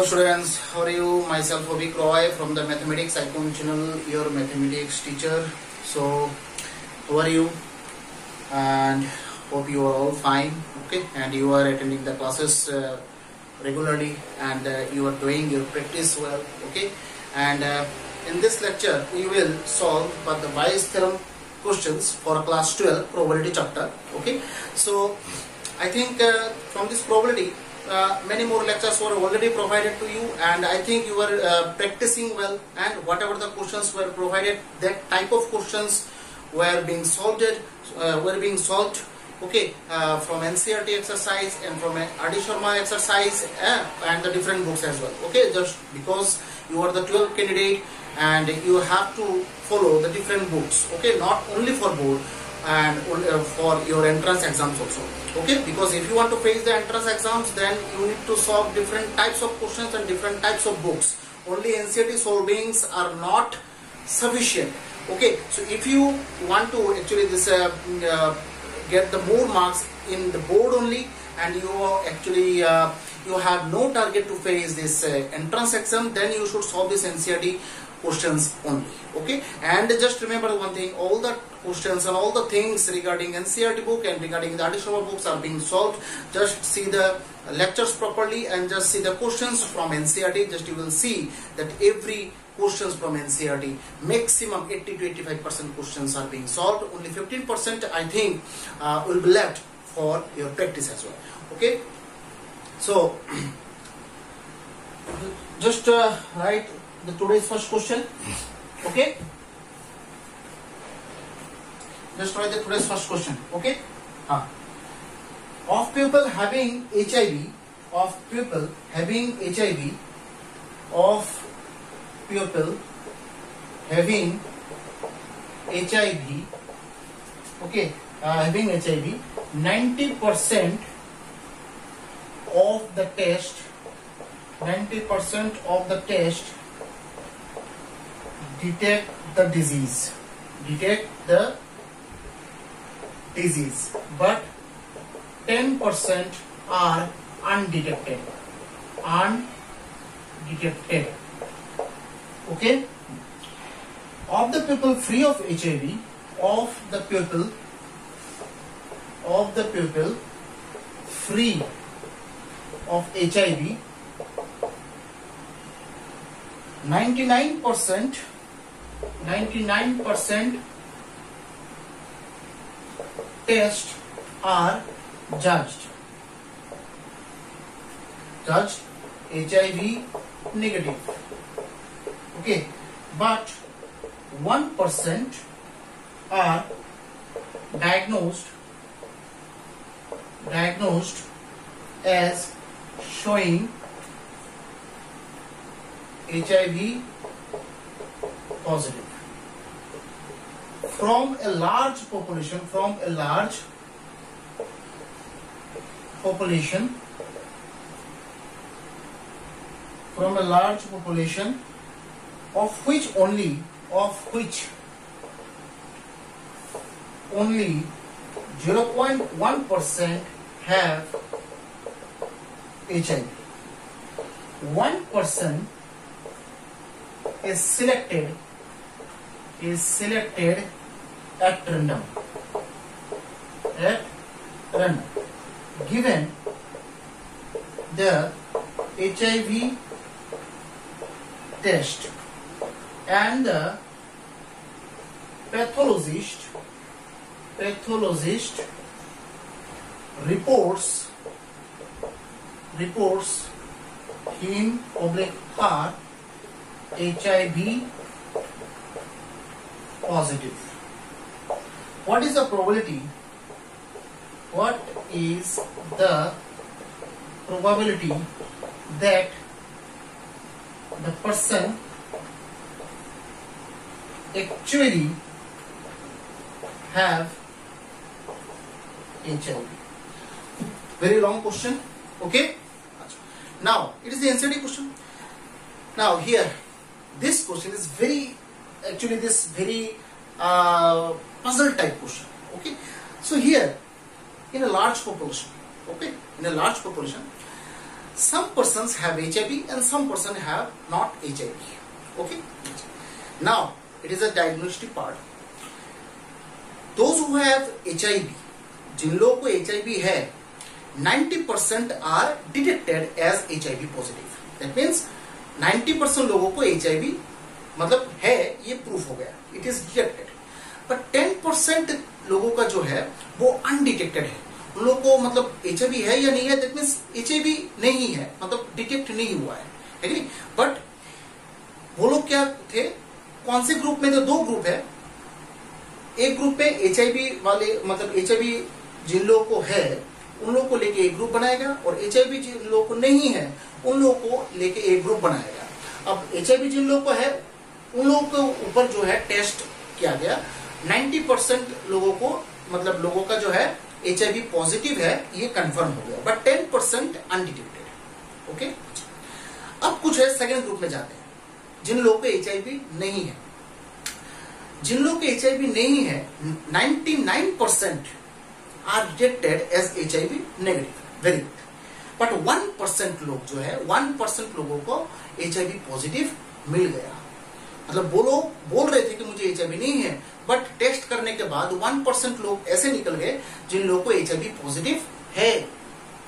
Hello students, how are you? Myself Avik Roy from the Mathematics Icon channel, your mathematics teacher. So, how are you? And hope you are all fine, okay? And you are attending the classes regularly, and you are doing your practice well, okay? And in this lecture, we will solve the Bayes theorem questions for class 12 probability chapter, okay? So, I think from this probability, many more lectures were already provided to you, and I think you were practicing well, and whatever the questions were provided, that type of questions were being solved, okay, from NCERT exercise and from R.D. Sharma exercise and the different books as well, okay, just because you are the 12th candidate and you have to follow the different books, okay, not only for board and for your entrance exams also, okay, because if you want to face the entrance exams, then you need to solve different types of questions and different types of books. Only NCERT solvings are not sufficient, okay. So if you want to actually get the more marks in the board only, and you actually you have no target to face this entrance exam, then you should solve this NCERT questions only, okay. And just remember one thing, all the questions and all the things regarding NCERT book and regarding the R.D. Sharma books are being solved. Just see the lectures properly and just see the questions from NCERT. Just you will see that every questions from NCERT, maximum 80 to 85% questions are being solved. Only 15% I think will be left for your practice as well, okay. So just write the today's first question, okay. Just write the today's first question, okay. Of people having HIV, of people having HIV, of people having HIV, okay, having HIV, 90% of the test, 90% of the test detect the disease, but 10% are undetected, okay. Of the people free of HIV, of the people free of HIV, 99% tests are judged HIV negative, okay, but 1% are diagnosed as showing HIV positive. From a large population, of which only 0.1% have HIV. 1% is selected at random, given the HIV test, and the pathologist reports him her HIV positive. What is the probability? What is the probability that the person actually have HIV? Very long question, okay. Now it is the NCERT question. Now here this question is very puzzle type question, okay. So here in a large population, okay, in a large population, some persons have HIV and some person have not HIV. Okay. Now it is a diagnostic part. Those who have HIV, जिन लोगों को HIV है, 90% are detected as HIV positive. That means 90% लोगों को HIV मतलब है, ये proof हो गया, इट इज डिटेक्टेड. बट 10% लोगों का जो है वो अनडिटेक्टेड है. उन लोगों को मतलब HIV है या नहीं है, दैट मीन्स HIV नहीं है, मतलब डिटेक्ट नहीं हुआ है, ठीक है. बट वो लोग क्या थे, कौन से ग्रुप में थे? दो ग्रुप है. एक ग्रुप में HIV वाले मतलब HIV जिन लोगों को है उन लोगों को लेके एक ग्रुप बनाया गया, और HIV जिन लोगों को नहीं है उन लोगों को लेके एक ग्रुप बनाया गया. अब HIV जिन लोगों को है उन लोगों के ऊपर जो है टेस्ट किया गया. 90% लोगों को मतलब लोगों का जो है HIV पॉजिटिव है, ये कंफर्म हो गया, बट 10% अनडिटेक्टेड. ओके. अब कुछ है सेकेंड ग्रुप में जाते हैं, जिन लोगों को HIV नहीं है. जिन लोगों को HIV नहीं है 99% are detected as HIV negative. Very good. But 1% लोग जो है 1% लोगों को HIV पॉजिटिव मिल गया. मतलब वो लोग बोल रहे थे कि मुझे HIV नहीं है, बट टेस्ट करने के बाद 1% लोग ऐसे निकल गए जिन लोगों को HIV पॉजिटिव है.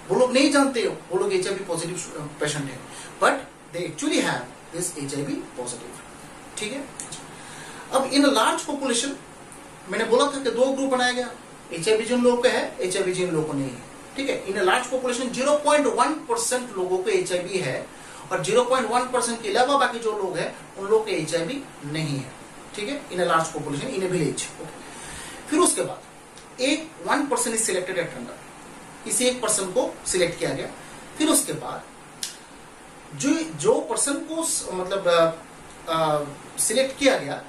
वो लोग नहीं जानते हो वो लोग HIV पॉजिटिव पेशेंट है, but they actually have this HIV positive. ठीक है. अब इन लार्ज पॉपुलेशन मैंने बोला था कि दो ग्रुप बनाया गया, HIV जिन लोगों का है, HIV जिन लोगों को नहीं है. ठीक है. इन लार्ज पॉपुलेशन 0.1% लोगों को HIV है, और 0.1% के अलावा बाकी जो लोग हैं उन लोग के HIV नहीं है. ठीक है. In large population in A village. फिर उसके बाद एक 1% इज सिलेक्टेड एट रैंडम. इसी एक पर्सन को सिलेक्ट किया गया. फिर उसके बाद जो पर्सन को मतलब सिलेक्ट किया गया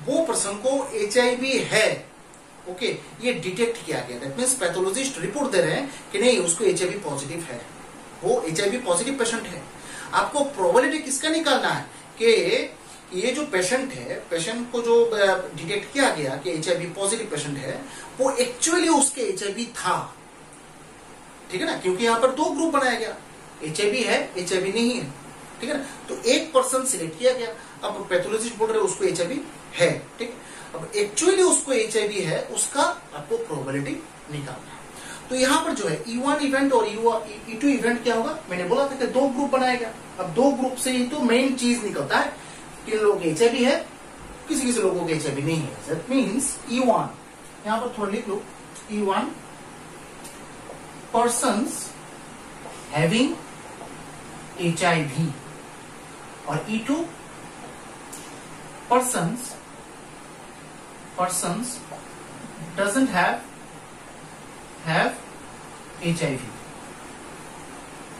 वो पर्सन को HIV है. ओके. ये डिटेक्ट किया गया. दैट मींस पैथोलॉजिस्ट रिपोर्ट दे रहे हैं कि नहीं उसको HIV पॉजिटिव है, वो HIV पॉजिटिव पेशेंट है. आपको प्रोबेबिलिटी किसका निकालना है कि ये जो पेशेंट है, पेशेंट को जो डिटेक्ट किया गया कि HIV पॉजिटिव पेशेंट है, वो एक्चुअली उसके HIV था. ठीक है ना, क्योंकि यहां पर दो ग्रुप बनाया गया, HIV है, HIV नहीं है. ठीक है ना. तो एक पर्सन सिलेक्ट किया गया. अब पैथोलॉजिस्ट बोल रहे हैं उसको HIV है. ठीक. अब एक्चुअली उसको HIV है, उसका आपको प्रोबेबिलिटी निकालना है. तो यहां पर जो है E1 इवेंट और E2 इवेंट क्या होगा, मैंने बोला था कि दो ग्रुप बनाया गया. अब दो ग्रुप से ही तो मेन चीज निकलता है कि लोग HIV है, किसी किसी लोगों को HIV नहीं है. दैट मींस E1 यहां पर थोड़ा लिख लो. E1 पर्सन्स हैविंग HIV, और E2 persons doesn't have HIV.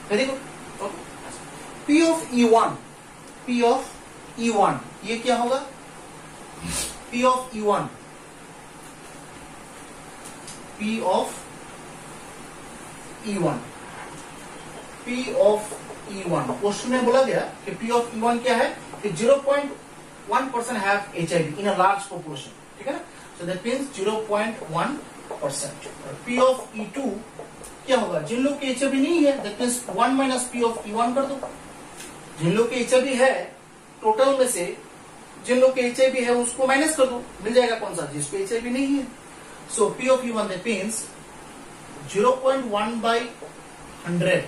Very good. Okay. P of E1 ये क्या होगा? P of E1 क्वेश्चन में बोला गया कि P of E1 क्या है कि 0.1% have HIV in a large population. ठीक है ना. So that means 0.1%. P of E2 क्या होगा? जिन लोग के HIV नहीं है, that means 1 minus P of E1 कर दो. जिन लोग के HIV है टोटल में से जिन लोग के HIV है उसको माइनस कर दो, मिल जाएगा कौन सा? जिसको HIV नहीं है. So P of E1 that means 0.1 by 100.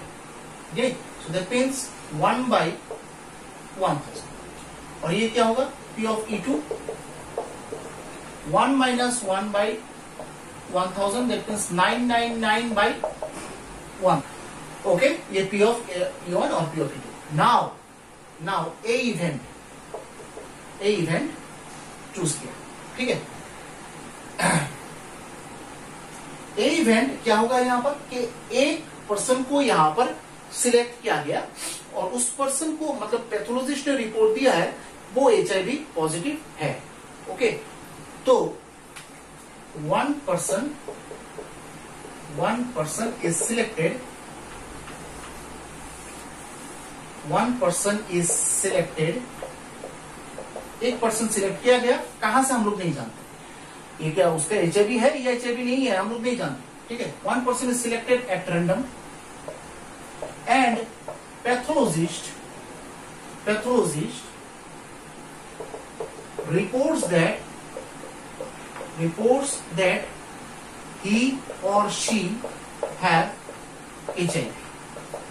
Okay? So that means 1 by 1000. और ये क्या होगा? P of E2 1 minus 1 by 1000, that means 999 by 1. Okay, ये P of E1 और P of E2. Now A event choose किया. ठीक है. A event क्या होगा यहाँ पर कि एक पर्सन को यहाँ पर सिलेक्ट किया गया, और उस पर्सन को मतलब पैथोलॉजिस्ट ने रिपोर्ट दिया है वो HIV पॉजिटिव है. ओके. तो one person is selected. एक पर्सन सिलेक्ट किया गया. कहां से हम लोग नहीं जानते, ये क्या उसका HIV है या HIV नहीं है, हम लोग नहीं जानते. ठीक है. One person is selected at random and pathologist reports that he or she have HIV.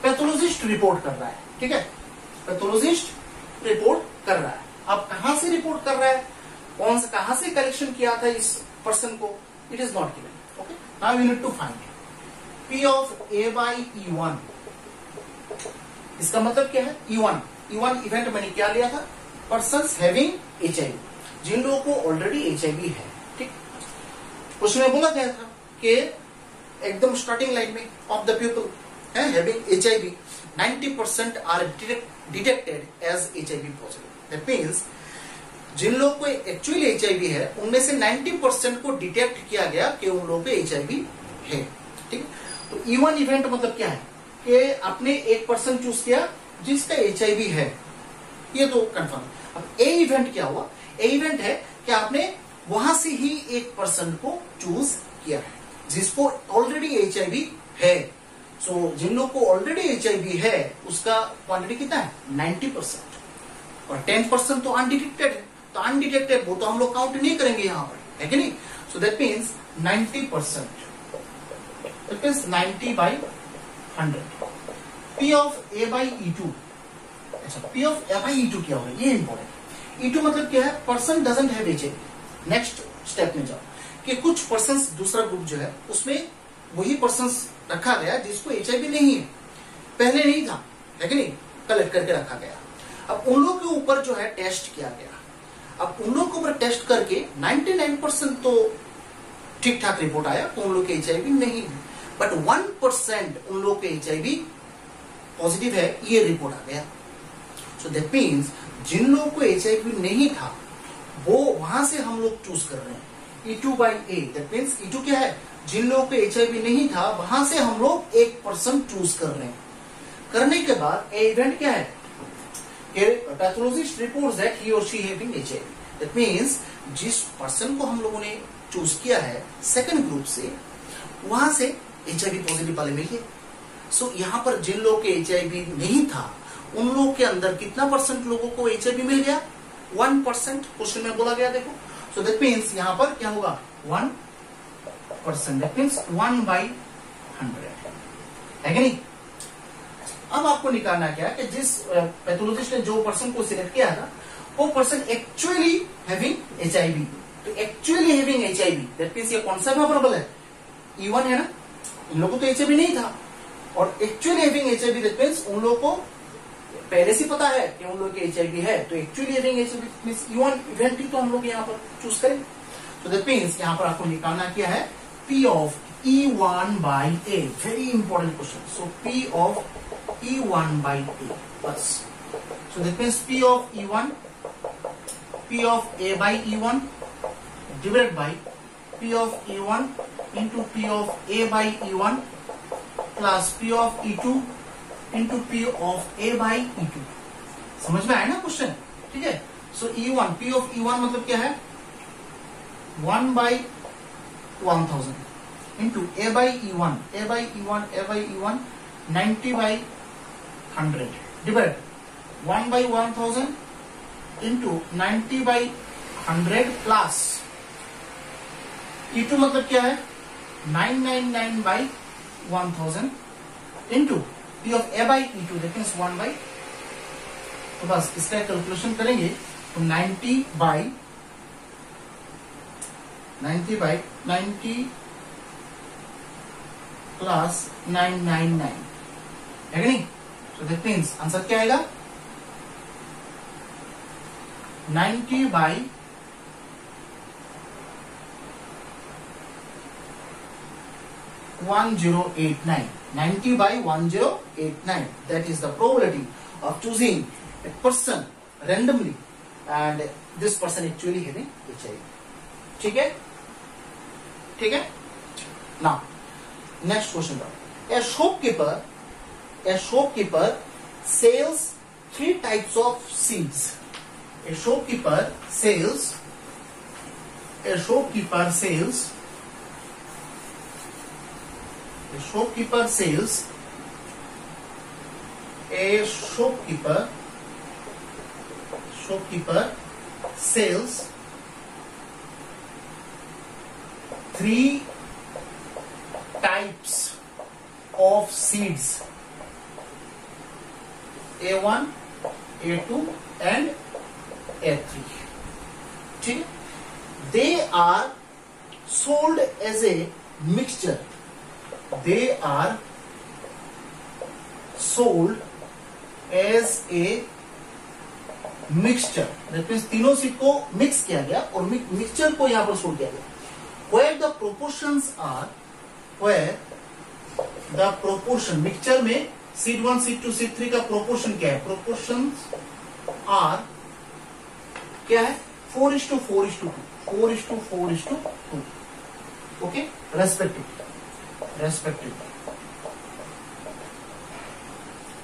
Pathologist report कर रहा है, ठीक है, पैथोलॉजिस्ट रिपोर्ट कर रहा है. अब कहां से रिपोर्ट कर रहा है, कहां से कलेक्शन किया था इस पर्सन को, it is not given. Okay, now you need to find P of A by E1. इसका मतलब क्या है, E1 इवेंट मैंने क्या लिया था, पर्सन्स हैविंग HIV, जिन लोगों को ऑलरेडी HIV है. ठीक, उसमें बोला गया था कि एकदम स्टार्टिंग लाइन में of the people having HIV 90% are detected as HIV positive. That means जिन लोगों को एक्चुअली HIV है उनमें से 90% को डिटेक्ट किया गया कि उन लोगों को HIV है. ठीक, तो E1 इवेंट मतलब क्या है कि आपने एक पर्सन चूज किया जिसका HIV है, ये तो कंफर्म. अब A इवेंट क्या हुआ, A इवेंट है कि आपने वहां से ही एक पर्सन को चूज किया है जिसको ऑलरेडी HIV है. सो जिन लोग को ऑलरेडी HIV है उसका क्वांटिटी कितना है, 90%, और 10% तो अनडिटेक्टेड है. तो अनडिटेक्टेड वो तो हम लोग काउंट नहीं करेंगे यहां पर, है कि नहीं. So that means 90%, that means 90 by 100. P of A by E2. अच्छा, P of A by E2 क्या होगा, ये इंपॉर्टेंट. E2 मतलब क्या है, person doesn't have HIV. Next step में जाओ कि कुछ पर्सन, दूसरा ग्रुप जो है उसमें वही पर्सन रखा गया जिसको HIV नहीं है, पहले नहीं था, है कि नहीं, कलेक्ट करके रखा गया. अब उन लोगों के ऊपर जो है टेस्ट किया गया. अब उन लोगों के ऊपर टेस्ट करके 99% तो ठीक ठाक रिपोर्ट आया तो उन लोग के HIV नहीं है, बट 1% उन लोग के HIV पॉजिटिव है, ये रिपोर्ट आ गया. सो दैट मीन्स जिन लोगों को HIV नहीं था वो वहां से हम लोग चूज कर रहे हैं. E2 by A, that means E2 क्या है, जिन लोगों को HIV नहीं था वहां से हम लोग एक पर्सन चूज कर रहे हैं. करने के बाद A इवेंट क्या है, पैथोलॉजिस्ट रिपोर्ट्स दैट ही और she having HIV. That means जिस पर्सन को हम लोगों ने चूज किया है सेकंड ग्रुप से, वहां से HIV पॉजिटिव वाले मिल गए. सो यहाँ पर जिन लोगों के HIV नहीं था उन लोगों के अंदर कितना परसेंट लोगों को HIV मिल गया, 1%. क्वेश्चन में बोला गया, देखो. सो दैट मीन्स यहाँ पर क्या होगा, 1%. दैट मीन्स 1 by 100, है कि नहीं. अब आपको निकालना क्या है कि जिस पैथोलॉजिस्ट ने जो पर्सन को सिलेक्ट किया था वो पर्सन एक्चुअली हैविंग HIV. तो actually having HIV, that means ये कौन सा वेरिएबल है, E1 है ना. उन लोगों को तो HIV नहीं था, और actually having HIV, that means उन लोगों को पहले से पता है कि उन लोगों के HIV है. तो actually having HIV means E1 event ही तो हम लोग यहाँ पर चूज करेंगे. तो दैट मीन्स यहाँ पर आपको निकालना क्या है, P of E1 by A. Very important question. So P of E1 by A बस. सो that means P of A by E1 divided by P of E1 into P of A by E1 plus P of E2 into P of A by E2. समझ में आया ना question, ठीक है. सो E1, P of E1 मतलब क्या है, 1 by 1000 into A by E1, A by E1, A by E1 90 by 100 divided 1 by 1000 into 90 by 100 plus E2 मतलब क्या है, 999 by 1000 into P of A by E2, that means 1 by, तो बस इसका calculation करेंगे तो 90 by 90 plus 999, है कि नहीं. So that means आंसर क्या आएगा, 90 by 1089. 90 by 1089. That is the probability of choosing a person randomly, and this person actually having HIV. ठीक है, ठीक है. Now, next question. A shopkeeper sells 3 types of seeds. A shopkeeper sells 3 A shopkeeper sells 3 types of seeds, A1, A2 and A3. ठीक है, they are sold as a mixture. They are sold as a mixture. That means तीनों seed को mix किया गया और mixture को यहां पर सोल्ड किया गया. Where the proportions are, where the proportion mixture में सीड 1, सीड 2, सीड 3 का प्रोपोर्शन क्या है? प्रोपोर्शंस आर क्या है? 4:4:2. 4:4:2. Okay,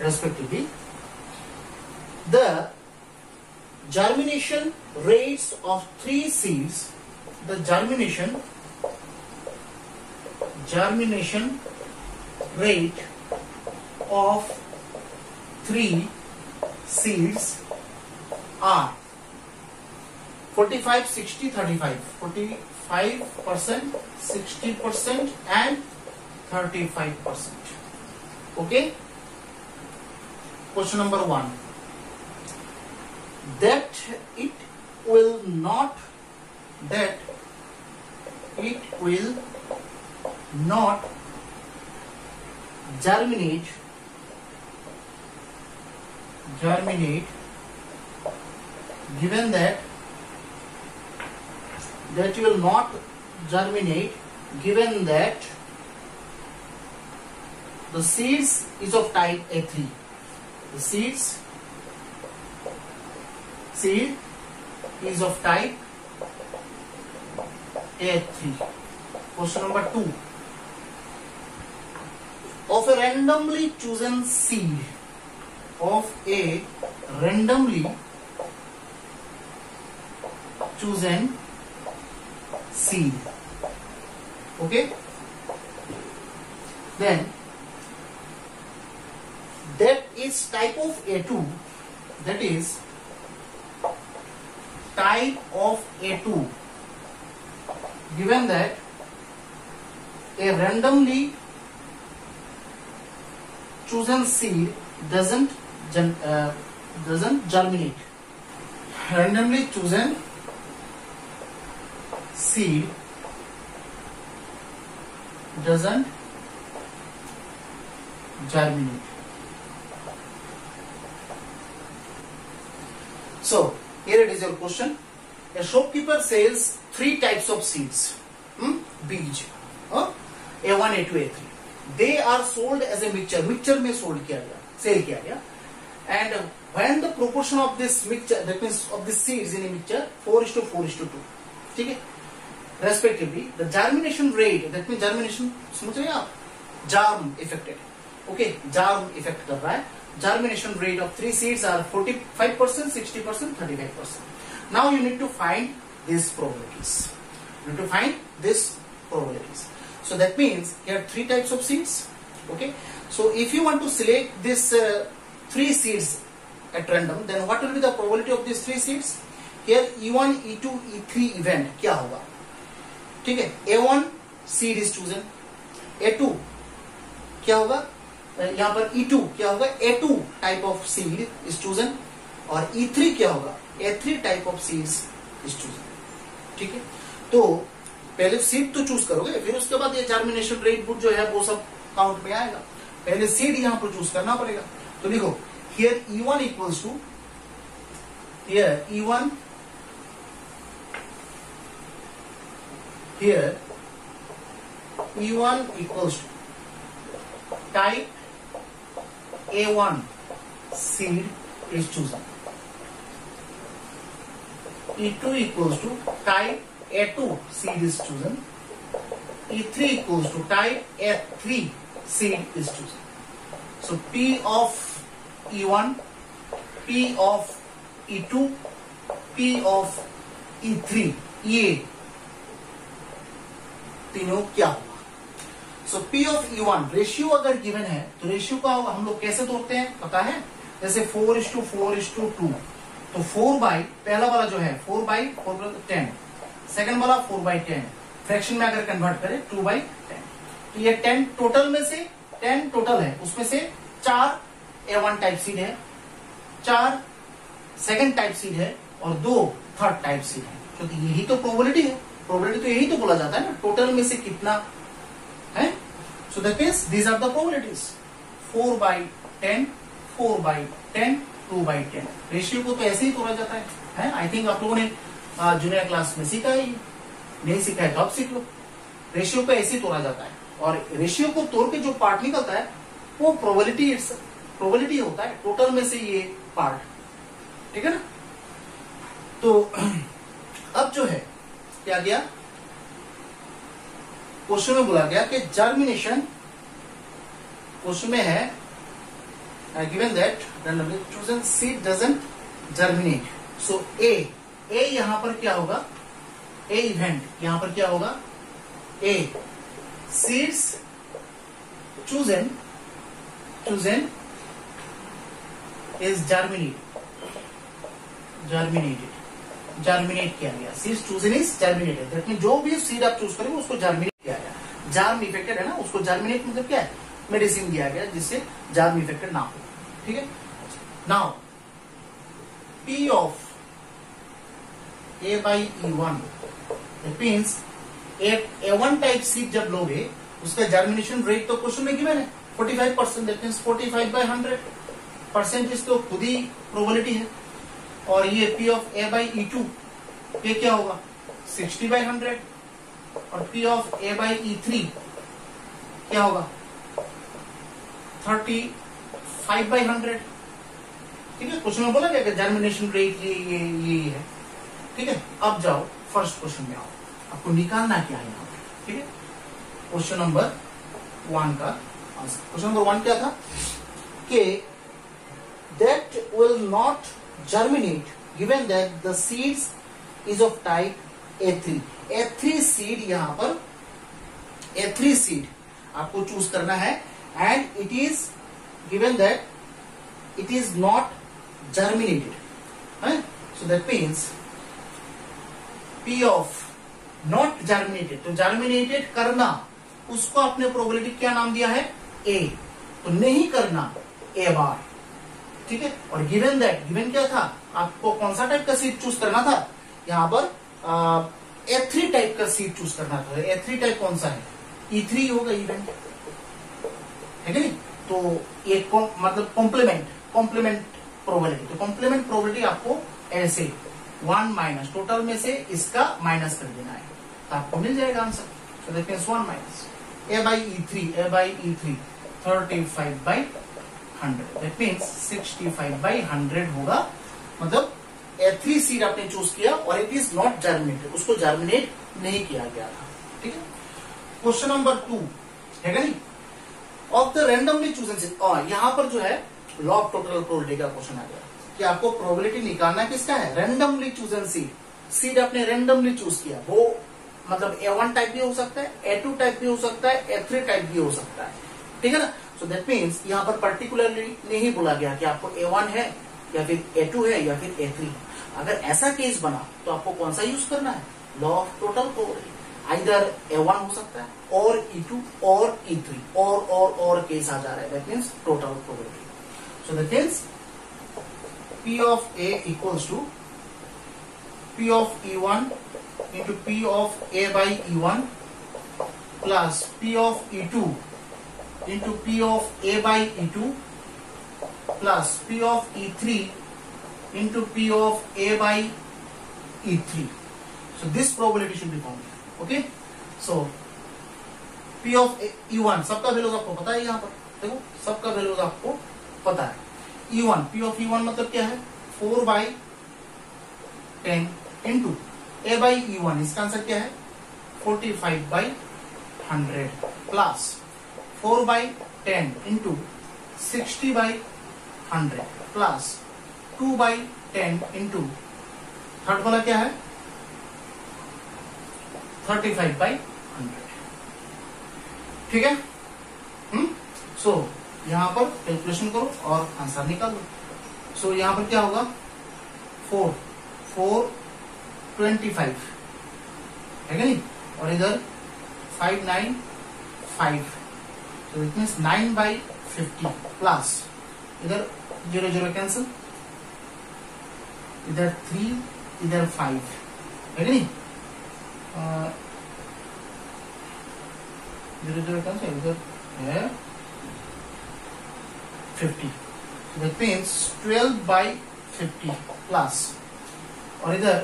respectively, the germination rates of 3 seeds, the germination rate of 3 seeds are 45, 60, 35. 45%, 60% and 35%. Okay. Question number 1. That it will not germinate given that will not germinate given that the seeds is of type A3. The seed is of type A3. Question number 2. Of a randomly chosen seed, okay, then that is type of A2, that is type of A2 given that a randomly chosen seed doesn't germinate. Randomly chosen seed doesn't germinate. So here it is your question. A shopkeeper sells 3 types of seeds. बीज A1, A2, A3. They are sold as a mixture. Mixture में sold किया गया, sell किया गया. And when the proportion of this mixture, that means of the seeds in a mixture, 4:4:2. ठीक है. Respectively, the germination rate, that means germination समझ रहे हैं आप? Germ affected. Okay, germ effect कर रहा है. Germination rate of 3 seeds are 45%, 60%, 35%. Now you need to find these probabilities. So that means here are 3 types of seeds. Okay. So if you want to select this 3 seeds at random, then what will be the probability of these 3 seeds? Here E1, E2, E3 event क्या होगा? ठीक है. A1 seed is chosen. A2 क्या होगा? यहाँ पर E2 क्या होगा? A2 type of seed is chosen. और E3 क्या होगा? A3 type of seeds is chosen. ठीक है. तो पहले सीड तो चूज करोगे, फिर उसके बाद ये जर्मिनेशन रेट बुक जो है वो सब काउंट में आएगा. पहले सीड यहां पर चूज करना पड़ेगा. तो लिखो here E1 equals to, here E1, here E1 equals to type A1 seed is chosen. E2 equals to type A2 seed is chosen. E3 equals to type A3 seed is chosen. So P of E1, P of E2, P of E3, ये तीनों क्या होगा? सो P of E1 ratio अगर given है तो ratio का हम लोग कैसे तोड़ते हैं पता है? जैसे 4:4:2, तो 4 बाई पहला वाला जो है 4/4 सेकंड वाला 4/10, फ्रैक्शन में अगर कन्वर्ट करें 2/10, तो ये 10 टोटल में से 10 टोटल है, उसमें से 4 A1 टाइप सीड है, 4 सेकंड टाइप सीड है और 2 थर्ड टाइप सीड है, क्योंकि यही तो प्रोबेबिलिटी है। प्रोबेबिलिटी तो यही तो बोला जाता है ना, टोटल में से कितना है। So that means these are the probabilities 4/10, 4/10, 2/10। Ratio को तो ऐसे ही तोड़ा जाता है? आई थिंक आप लोगों ने जूनियर क्लास में सीखा ही, नहीं सीखा है तो आप सीख लो। रेशियो को ऐसे ही तोड़ा जाता है और रेशियो को तोड़ के जो पार्ट निकलता है वो प्रोबेबिलिटी होता है, टोटल में से ये पार्ट, ठीक है ना। तो अब जो है क्या गया, क्वेश्चन में बोला गया कि जर्मिनेशन, क्वेश्चन में है given that randomly chosen seed doesn't germinate. So A यहां पर क्या होगा, A इवेंट यहां पर क्या होगा, A seeds chosen is germinate किया गया। Seeds chosen is germinated, that mean जो भी सीड आप चूज करेंगे उसको जर्मिनेट किया गया। जार्म इफेक्टेड है ना, उसको जर्मिनेट मतलब क्या है, मेडिसिन दिया गया जिससे जार्म इफेक्टेड ना हो, ठीक है। Now P of A/E1 that means A1 type seed जब लोगे उसका जर्मिनेशन रेट तो क्वेश्चन में गिवन है 45%, दैट मींस 45/100 परसेंटेज तो खुद ही प्रोबेबिलिटी है। और ये P ऑफ A/E2 ये क्या होगा 60/100 और P ऑफ A/E3 क्या होगा 35/100, ठीक है। क्वेश्चन में बोला गया जर्मिनेशन रेट ये है, ठीक है। अब जाओ फर्स्ट क्वेश्चन में आओ, आपको निकालना क्या है यहाँ पे, ठीक है। क्वेश्चन नंबर 1 का आंसर, क्वेश्चन नंबर 1 क्या था कि that will not germinate given that the seeds is of type A3. A3 seed यहां पर A3 seed आपको चूज करना है and it is given that it is not germinated, right? So that means P of not germinated, तो germinated करना उसको आपने probability क्या नाम दिया है A, तो नहीं करना A बार, ठीक है। और गिवन दैट, गिवन क्या था, आपको कौन सा टाइप का सीड चूज करना था, यहां पर A3 टाइप का सीड चूज करना था। A3 टाइप कौन सा है, E3 होगा इवेंट, है कि नहीं। तो ये मतलब कॉम्प्लीमेंट प्रोबेबिलिटी, तो कॉम्प्लीमेंट प्रोबेबिलिटी आपको ऐसे 1 माइनस टोटल में से इसका माइनस कर देना है, तो आपको मिल जाएगा answer. So that means 1 minus A/E3 35/100, that means 65/100 होगा। मतलब A3 सीड आपने चूज किया और इट इज नॉट जर्मिनेटेड, उसको जर्मिनेट नहीं किया गया था, ठीक है। क्वेश्चन नंबर 2 है क्या नहीं, of the randomly chosen seed, और यहां पर जो है लॉ ऑफ टोटल प्रोबेबिलिटी का क्वेश्चन आ गया कि आपको प्रोबेबिलिटी निकालना किसका है, रैंडमली चूजन सीड आपने रैंडमली चूज किया, वो मतलब A1 टाइप भी हो सकता है, A2 टाइप भी हो सकता है, A3 टाइप भी हो सकता है, ठीक है ना। सो दैट मीन्स यहाँ पर पर्टिकुलरली नहीं बोला गया कि आपको A1 है या फिर A2 है या फिर A3 है। अगर ऐसा केस बना तो आपको कौन सा यूज करना है, law of total probability. Either A1 हो सकता है और E2 और E3 और केस आ जा रहा है, that means total probability. So that means P of A equals to P of E1 into P of A/E1 plus P of E2 into P of A/E2 plus P of E3 into P of A/E3. So this probability should be found. Okay? So P of E1 सबका values आपको पता है, यहाँ पर देखो सबका values आपको पता है। E1 P of E1 मतलब क्या है 4/10 into A/E1, इसका आंसर क्या है 45/100 plus 4/10 into 60/100 plus 2/10 into third वाला क्या है 35/100। ठीक है। सो यहाँ पर कैलकुलेशन करो और आंसर निकालो। सो यहाँ पर क्या होगा 4 25 है नहीं, और इधर 5 9 5, तो इट मीन्स 9/50 प्लस इधर 0 0 कैंसिल, इधर 3 इधर 5 है नहीं, 0 0 कैंसिल, इधर है 50, दैट मीन्स 12/50 प्लस, और इधर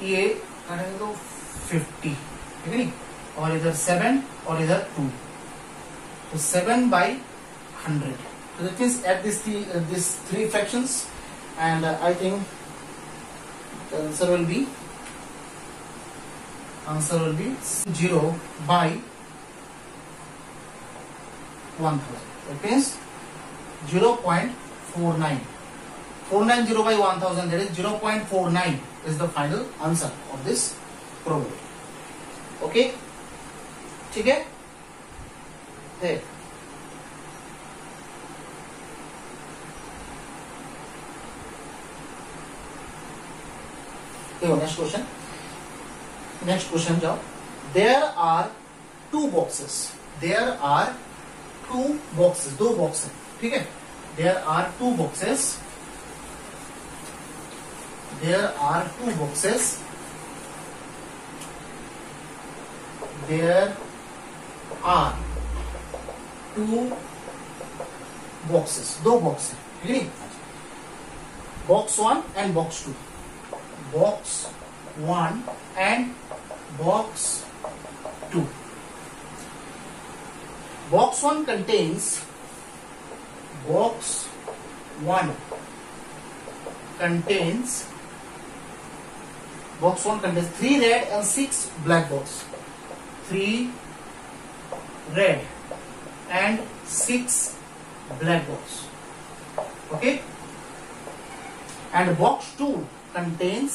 ये काटेंगे तो 50 है नहीं, और इधर 7 और इधर 2, तो 7/100. So that means add these three fractions, and I think the answer will be 0/1000. That means 0.49. 490/1000, that is 0.49 is the final answer of this problem. Okay, ठीक है। नेक्स्ट क्वेश्चन जाओ। देयर आर टू बॉक्सेस, दो box है, ठीक है। There are two boxes there are two boxes, there are two boxes, दो box है, ठीक है। Box 1 and box 2, box 1 and box 2. Box 1 contains, box 1 contains 3 red and 6 black balls. 3 red and 6 black balls. Okay. And box 2 contains,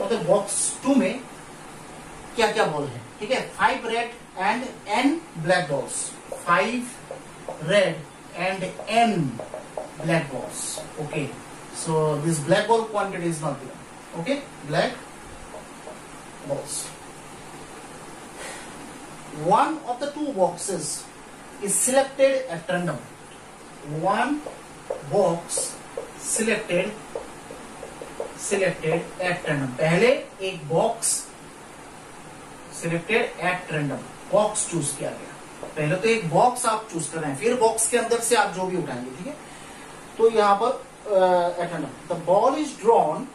मतलब box 2 में क्या क्या ball है, ठीक है। 5 red and n black balls, 5 red and n black balls. Okay, so this black ball quantity is not given. Okay, black balls. One of the two boxes is selected at random. One box selected at random. पहले एक box selected at random, box choose किया गया। पहले तो एक box आप choose कर रहे हैं, फिर बॉक्स के अंदर से आप जो भी उठाएंगे, ठीक है। तो यहां पर at random the ball is drawn,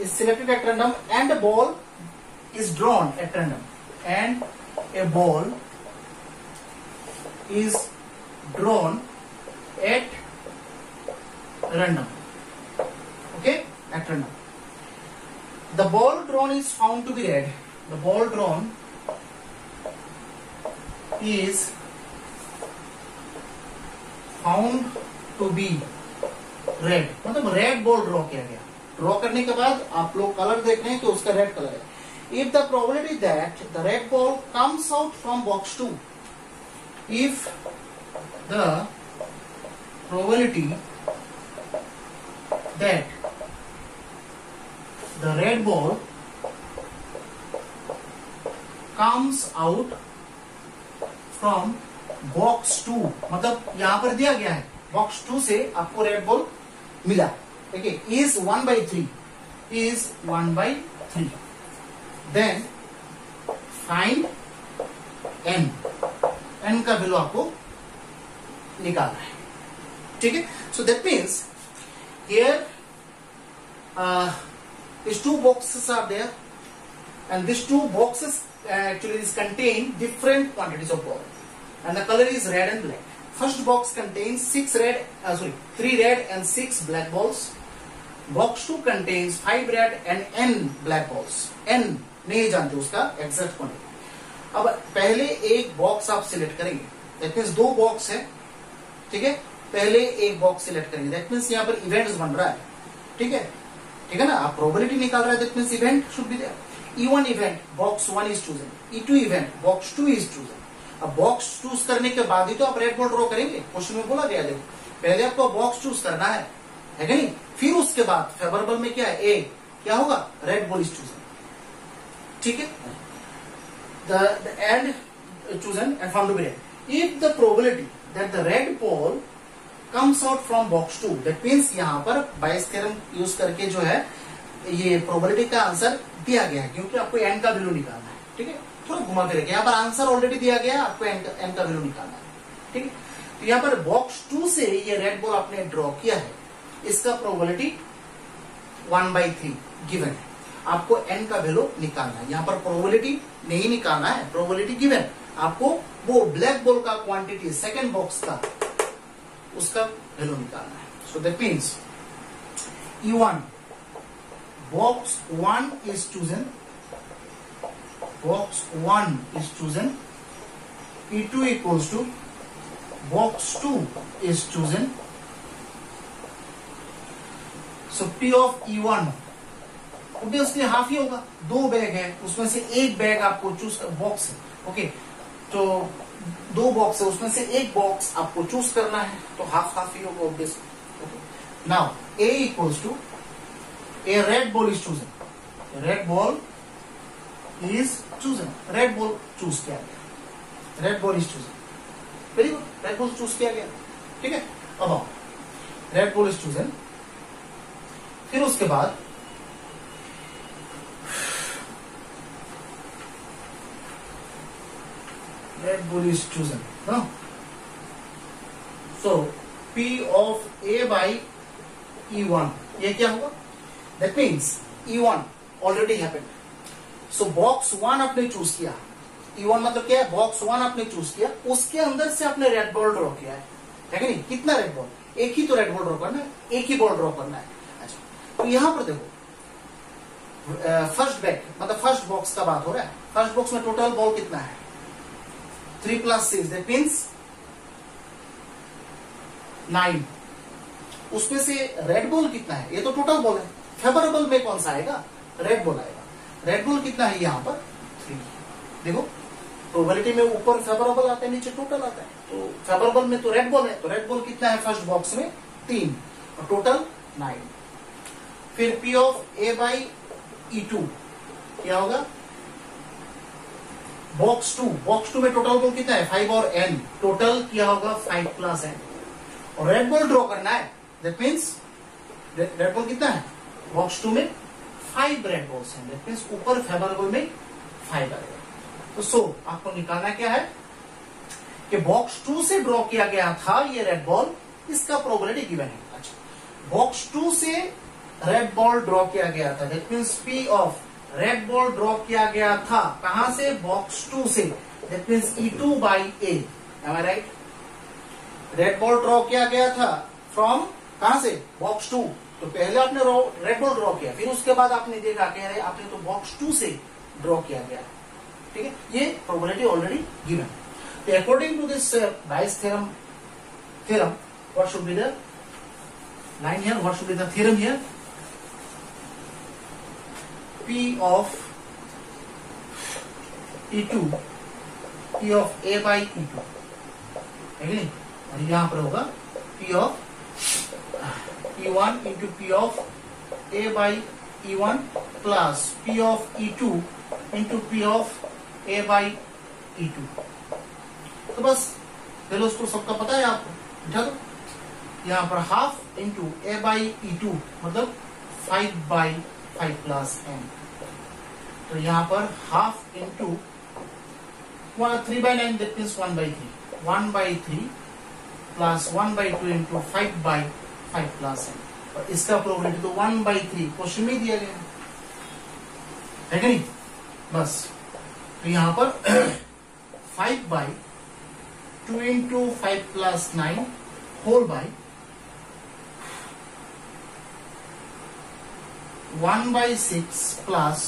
is selected at random, and ball is drawn at random, and A ball is drawn at random. Okay, at random. The ball drawn is found to be red. The ball drawn is found to be red. मतलब red ball draw किया गया. Draw करने के बाद आप लोग colour देख रहे हैं कि उसका रेड कलर है. If the probability that the red ball comes out from box 2, if the probability that the red ball comes out from box 2, मतलब यहां पर दिया गया है बॉक्स 2 से आपको रेड बॉल मिला, ठीक है, is 1/3, then find n का वैल्यू आपको निकालना है, ठीक है. So that means here these two boxes are there, and these two boxes actually contain different quantities of ball, and the color is red and black. First box contains 3 red and 6 black balls. Box 2 contains 5 red and n black balls. n नहीं जानते उसका exact quantity. अब पहले एक box आप select करेंगे, that means दो box है, ठीक है. पहले एक बॉक्स सिलेक्ट करेंगे, दैट मीन्स यहाँ पर इवेंट्स बन रहा है, ठीक है. ठीक है ना, आप प्रोबेबिलिटी निकाल रहे हैं, that means event should be there. E1 event box 1 is chosen, E2 event box 2 is chosen. अब बॉक्स चूज करने के बाद ही तो आप रेड बॉल ड्रॉ करेंगे, क्वेश्चन में बोला गया। देखो पहले आपको बॉक्स चूज करना है कि नहीं, फिर उसके बाद फेवरेबल में क्या है, ए क्या होगा, रेड बॉल इज चूजन, ठीक है। The and chosen and found to be red if the probability that the red ball comes out from box 2, that means यहाँ पर बायस थ्योरम यूज करके जो है ये प्रोबेबिलिटी का आंसर दिया गया है, क्योंकि आपको एन का वैल्यू निकालना है, ठीक है। थोड़ा घुमा के रखिए, यहाँ पर आंसर ऑलरेडी दिया गया है, आपको एन का वैल्यू निकालना है, ठीक है। तो यहाँ पर बॉक्स 2 से ये रेड बॉल आपने ड्रॉ किया है, इसका प्रोबेबिलिटी 1/3 गिवन है, आपको एन का वैल्यू निकालना है। यहाँ पर प्रोबेबिलिटी नहीं निकालना है, प्रोबेबिलिटी गिवन, आपको वो ब्लैक बॉल का क्वांटिटी सेकंड बॉक्स का उसका वैल्यू निकालना है। So that means E1 box 1 is chosen, box 1 is chosen, E2 equals to box 2 is chosen. So P of E1 obviously half ही होगा, 2 बैग है, उसमें से एक बैग आपको चूज कर, बॉक्स है, ओके, तो 2 बॉक्स है, उसमें से एक बॉक्स आपको चूज करना है, तो हाफ ही होगा obviously. Now A equals to a red ball is chosen, a red ball is chosen, red ball choose किया गया, red ball is chosen, very good, red ball choose किया गया, ठीक है। अब आओ, red ball is chosen, फिर उसके बाद red ball is chosen, no? So P of A by E1 ये क्या होगा, that means E1 already happened, so box 1 आपने चूज किया, E1 मतलब क्या है, बॉक्स 1 आपने चूज किया, उसके अंदर से आपने रेड बॉल ड्रॉ किया है कि नहीं, कितना रेड बॉल, एक ही तो रेड बॉल ड्रॉ करना है, एक ही बॉल ड्रॉ करना है। अच्छा, तो यहां पर देखो फर्स्ट बैग मतलब फर्स्ट बॉक्स का बात हो रहा है, फर्स्ट बॉक्स में टोटल बॉल कितना है, 3 + 6 दैट मीन्स 9, उसमें से रेड बॉल कितना है, ये तो टोटल बॉल है, फेवरेबल में कौन सा आएगा, रेड बॉल आएगा, रेड बॉल कितना है यहाँ पर 3, देखो प्रोबेबिलिटी में ऊपर फेवरेबल आता है, नीचे टोटल आता है, तो फेवरेबल में तो रेड बॉल है, तो रेड बॉल कितना है फर्स्ट बॉक्स में 3 और टोटल 9। फिर P of A by E2 क्या होगा, बॉक्स 2 में टोटल बॉल कितना है 5 और n, टोटल क्या होगा 5 + n, और रेड बॉल ड्रॉ करना है, दैट मीन्स रेड बॉल कितना है, बॉक्स 2 में 5 रेड बॉल्स हैं, दैट मीन्स ऊपर फेवरेबल में 5 आएगा। तो सो आपको निकालना क्या है कि बॉक्स 2 से ड्रॉ किया गया था ये रेड बॉल, इसका प्रोबेबिलिटी गिवन है। अच्छा, बॉक्स 2 से रेड बॉल ड्रॉ किया गया था, that means P of red ball draw किया गया था कहां से, बॉक्स 2 से, that means E2 by A, am I right. Red ball draw किया गया था फ्रॉम कहां से, बॉक्स 2, तो पहले आपने रेड बॉल ड्रॉ किया, फिर उसके बाद आपने देखा कह रहे आपने तो बॉक्स 2 से ड्रॉ किया गया, ठीक है, ये प्रोबेबिलिटी ऑलरेडी गिवन। तो according to this Bayes theorem what should be the line here, what should be the theorem here, P of E2, P of A by E2, है नहीं, और यहां पर होगा P of E1 into P of A by E1 plus P of E2 into P of A by E2। तो बस values तो सबका पता है आपको, बिठा दो यहाँ पर half into A by E2 मतलब 5/5 + n, तो यहाँ पर half into 3/9 that means 1/3, 1/3 plus 1/2 into 5/5 + n, और इसका प्रोबेबिलिटी तो 1/3 क्वेश्चन में दिया गया है कि नहीं, बस तो यहाँ पर 5/2 into 5 + 9 whole by 1/6 plus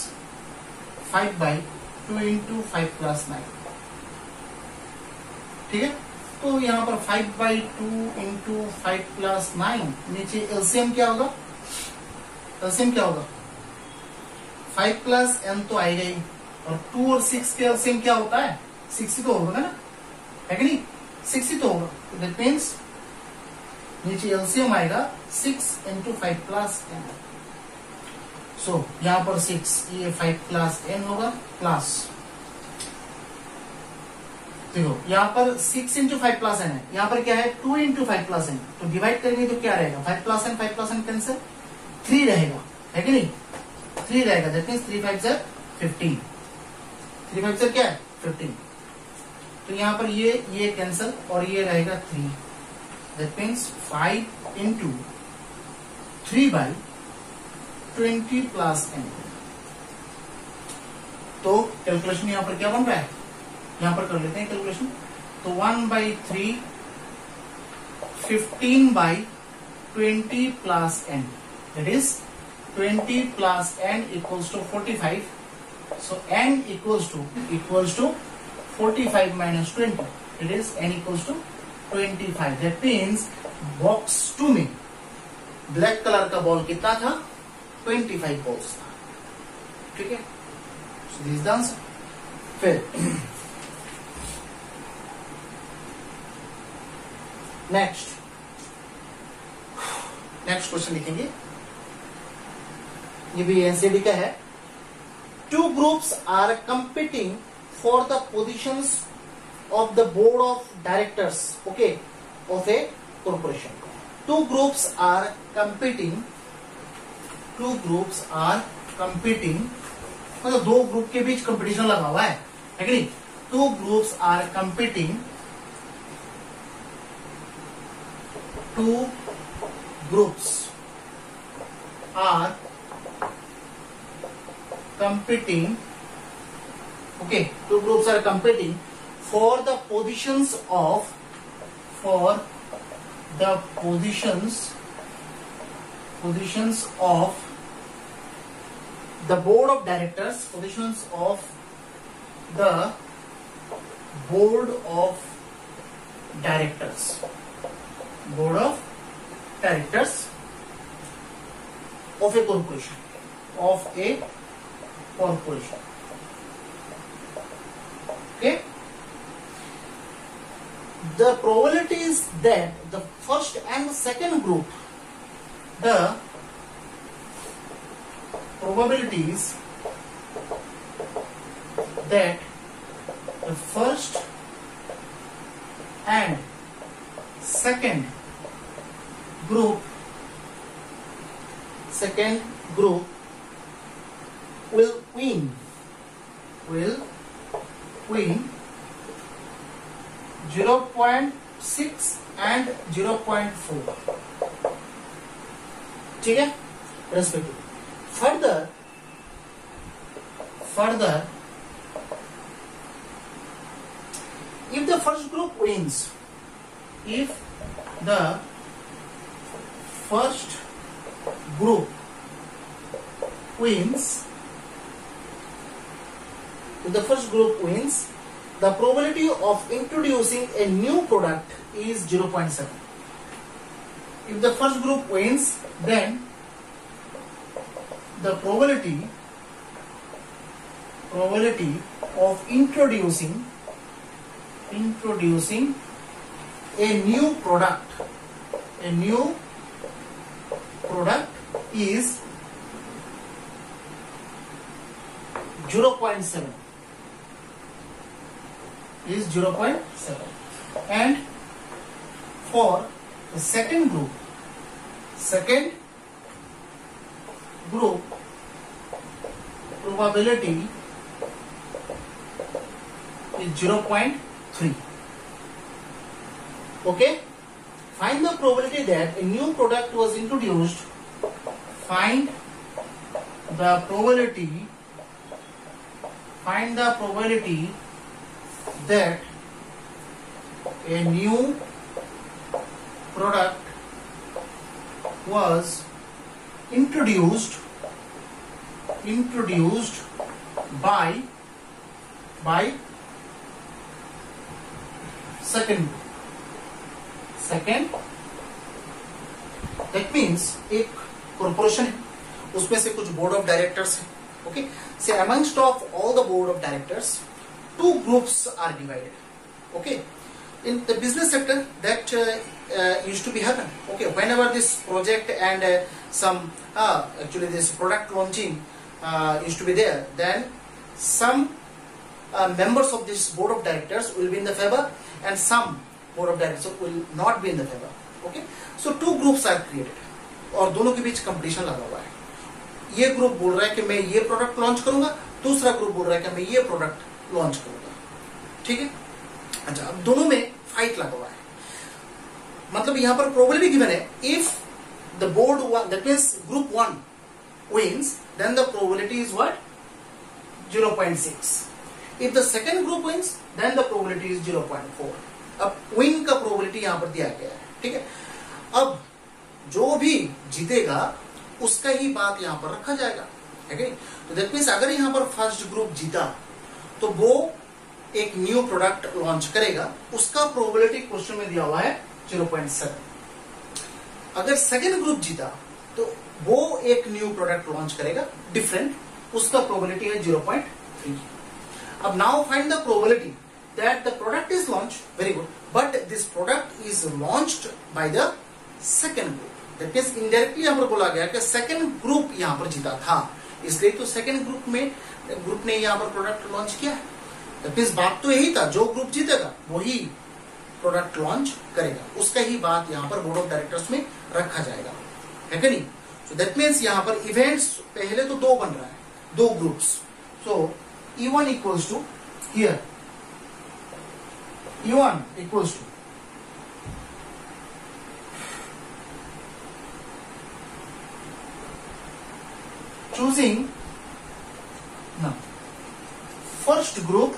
5/2 into 5 + 9, ठीक है। तो यहाँ पर 5/2 इंटू 5 + 9, नीचे एलसीएम क्या होगा एलसीएम क्या होगा, 5 प्लस n तो आएगा ही, और 2 और 6 के एलसीएम क्या होता है, 6 ही तो होगा ना, है कि नहीं, 6 ही तो होगा। तो दैट मीन्स नीचे एलसीएम आएगा 6 इंटू 5 प्लस n। सो यहां पर 6, ये 5 प्लस n होगा, प्लस देखो यहाँ पर 6 इंटू 5 प्लस n है, यहाँ पर क्या है 2 इंटू 5 प्लस n, तो डिवाइड करेंगे तो क्या रहेगा, 5 प्लस n कैंसिल, 3 रहेगा, है कि नहीं, 3 रहेगा। दैट मीन्स 3 5 ज़र 15, 3 5 ज़र क्या है 15। तो यहाँ पर ये कैंसिल और ये रहेगा 3। That means 5 into 3/20 plus n। तो कैलकुलेशन यहाँ पर क्या बन रहा है, यहाँ पर कर लेते हैं कैलकुलेशन। तो 1/3 15/20 plus n, that is 20 plus n equals to 45। So n equals to 45 minus 20, it is n equals to 25। That means box 2 में ब्लैक कलर का बॉल कितना था, 25 बॉल्स था, ठीक है। So this is the answer. फिर next question लिखेंगे, ये भी एनसीडी का है। 2 groups are competing for the positions of the board of directors, okay, of a corporation. 2 groups are competing, मतलब 2 ग्रुप के बीच कंपटीशन लगा हुआ है कि नहीं। 2 groups are competing, 2 groups are competing, okay, 2 groups are competing for the positions of the board of directors, positions of the board of directors of a corporation, okay. The probability is that the first and second group, the probabilities that the first and second group will win 0.6 and 0.4, ठीक है, respective. further if the first group wins, if the first group wins, the probability of introducing a new product is 0.7. If the first group wins, then the probability of introducing a new product is 0.7, and for the second group probability is 0.3. Okay, find the probability that a new product was introduced. Find the probability that a new product was introduced by second. That means एक corporation है उसमें से कुछ board of directors है. Okay, से amongst of all the board of directors 2 groups are divided. Okay, in the business sector that used to be happen. Okay, whenever this project and actually this product launching used to be there, then some members of this board of directors will be in the favor and some board of directors will not be in the favor. Okay, so 2 groups are created और दोनों के बीच competition लगा हुआ है. ये group बोल रहा है कि मैं ये प्रोडक्ट लॉन्च करूंगा, दूसरा ग्रुप बोल रहा है कि मैं ये प्रोडक्ट लॉन्च करूंगा. ठीक है. अच्छा, अब दोनों में फाइट लगा हुआ है. मतलब यहां पर प्रोबेबिलिटी गिवन है, if the board that means group 1 wins, then the probability is what? 0.6. If the second group wins, then the probability is 0.4. अब win का probability यहां पर दिया गया है. ठीक है. अब जो भी जीतेगा उसका ही बात यहां पर रखा जाएगा. ठीक है. तो दैट मींस अगर यहां पर फर्स्ट ग्रुप जीता तो वो एक न्यू प्रोडक्ट लॉन्च करेगा, उसका प्रोबेबिलिटी क्वेश्चन में दिया हुआ है 0.7. अगर सेकेंड ग्रुप जीता तो वो एक न्यू प्रोडक्ट लॉन्च करेगा डिफरेंट, उसका प्रोबेबिलिटी है 0.3. अब now find the probability that the product is launch, very good, but this product is launched by the second group. That means indirectly यहां पर बोला गया कि सेकेंड ग्रुप यहां पर जीता था, इसलिए तो सेकेंड ग्रुप ने यहां पर प्रोडक्ट लॉन्च किया है. दैट मींस बात तो यही था, जो ग्रुप जीतेगा वही प्रोडक्ट लॉन्च करेगा, उसका ही बात यहां पर बोर्ड ऑफ डायरेक्टर्स में रखा जाएगा, है कि नहीं. सो दैट मींस यहां पर इवेंट्स पहले तो 2 बन रहा है, 2 groups. So E1 equals to here, E1 equals to choosing now first group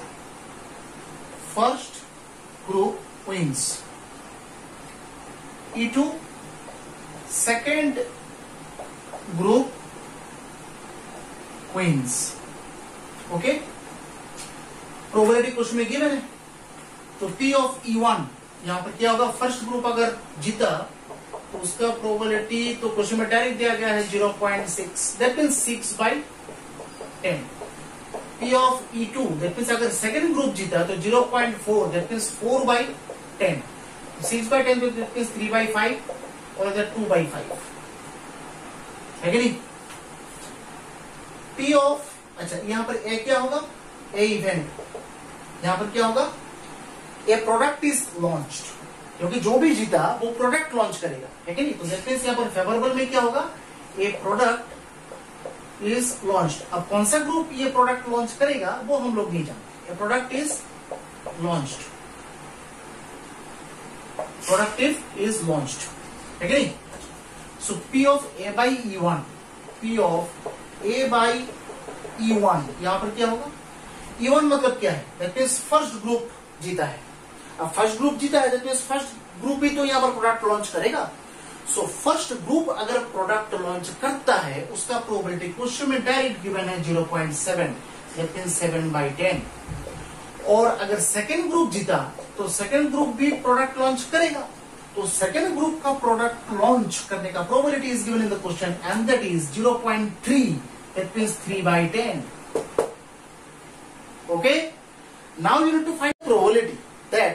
wins, E2 second group wins. Okay, probability question में गिवन है, तो P ऑफ E1 यहां पर क्या होगा, फर्स्ट ग्रुप अगर जीता तो उसका प्रोबेबिलिटी तो क्वेश्चन में डायरेक्ट दिया गया है 0.6, that means 6/10. P of E2 that means अगर सेकंड ग्रुप जीता तो 0.4, दैट मींस 4/10. 6/10 तो दैट मींस 3/5 और इधर 2/5, है कि नहीं. P ऑफ, अच्छा यहां पर A क्या होगा, A इवेंट, यहां पर क्या होगा, ए प्रोडक्ट इज लॉन्च्ड, क्योंकि जो भी जीता वो प्रोडक्ट लॉन्च करेगा, है कि नहीं. तो दैट मींस यहां पर फेवरेबल में क्या होगा, ए प्रोडक्ट इज लॉन्च्ड. अब कौन सा ग्रुप ये प्रोडक्ट लॉन्च करेगा वो हम लोग नहीं जानते. A product is launched, product is launched, है कि नहीं. So P of A by E1, P of A by E1 यहां पर क्या होगा, E1 मतलब क्या है, दैट मींस फर्स्ट ग्रुप जीता है. अब फर्स्ट ग्रुप जीता है दैट मींस फर्स्ट ग्रुप ही तो यहां पर प्रोडक्ट लॉन्च करेगा. सो फर्स्ट ग्रुप अगर प्रोडक्ट लॉन्च करता है उसका प्रोबेबिलिटी क्वेश्चन में डायरेक्ट गिवन है 0.7, दैट मींस 7/10. और अगर सेकेंड ग्रुप जीता तो सेकेंड ग्रुप भी प्रोडक्ट लॉन्च करेगा, तो सेकेंड ग्रुप का प्रोडक्ट लॉन्च करने का probability is given in the question and that is 0.3, that means 3/10. Okay, now you need to find probability that